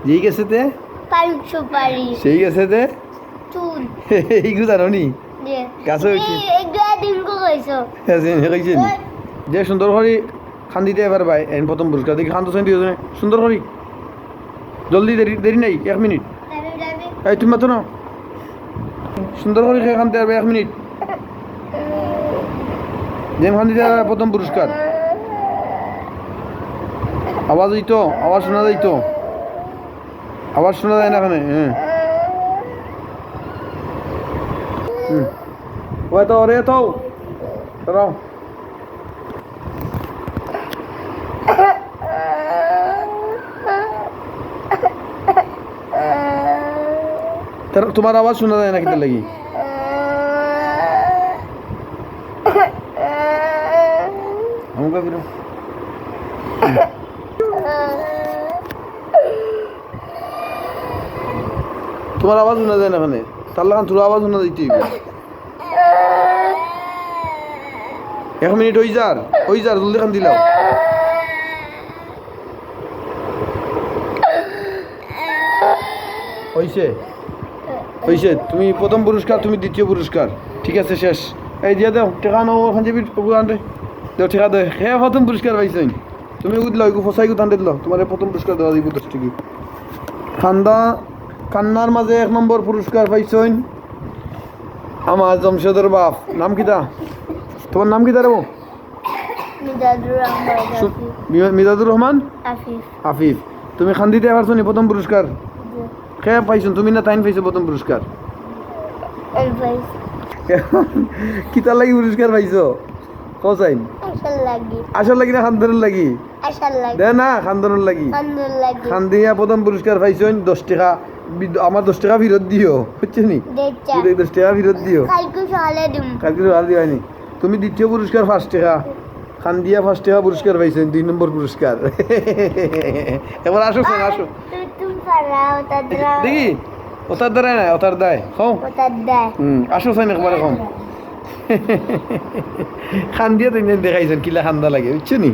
যেই গেছে তে পান সুপারি সেই গেছে তে চুল এইগুলো জানো নি যে গাছে উঠি একটু দিন কইছো কইছেন যে সুন্দর করে খান দিতে এবার ভাই এন প্রথম পুরস্কার দেখি খান তো সেন দিয়ে সুন্দর করে জলদি দেরি দেরি নাই 1 মিনিট এই তুমি মাতো না সুন্দর করে খেয়ে খানতে পারবে 1 মিনিট যেম খান দিতে পারবে প্রথম পুরস্কার আওয়াজ হইতো আওয়াজ শোনা যাইতো আওয়াজ শোনা যায় না এখানে হ্যাঁ ওই তো রে তো দাঁড়াও তোমার আওয়াজ শোনা যায় না কিতে লাগি আমাকে ফিরো তোমার আওয়াজ শোনা যায় না এখানে তার লাগান তোর আওয়াজ শোনা যাইতে 1 মিনিট ওই যার জলদি খান দিলাও হইছে তুমি প্রথম পুরস্কার তুমি দ্বিতীয় পুরস্কার ঠিক আছে শেষ এই দিয়ে দাও টেকা নাও ওখান যাবি আনতে দাও টেকা দে হ্যাঁ প্রথম পুরস্কার পাইছেন তুমি উঠলো ফসাই গুত আনতে দিল তোমার প্রথম পুরস্কার দেওয়া দিব 10 টাকা কান্নার মাঝে 1 নম্বর পুরস্কার পাইছেন আমার জমশেদের বাপ নাম কিতা তোমার নাম কিতা রে মিজাদুর রহমান আফিফ তুমি খান দিতে পারছো নি প্রথম পুরস্কার খেয়ে পাইছো তুমি না তাইন পাইছো প্রথম পুরস্কার কিতার লাগি পুরস্কার পাইছো কসাইন আসল লাগি না খানদানের লাগি দে না খানদানের লাগি খান দিয়া প্রথম পুরস্কার পাইছেন 10 টাকা আমার 10 টাকা ফেরত দিও বুঝছো নি 10 টাকা ফেরত দিও কালকে সকালে দিবানি তুমি দ্বিতীয় পুরস্কার 5 টাকা খান দিয়া 5 টাকা পুরস্কার পাইছেন 2 নম্বর পুরস্কার এবার আসো আসো দেখি ওতার দ্বারা না ওতার দায় খাও আসো সাইন একবারে কম খান দিয়ে তুমি দেখাইছেন কিলা খান্দা লাগে বুঝছো নি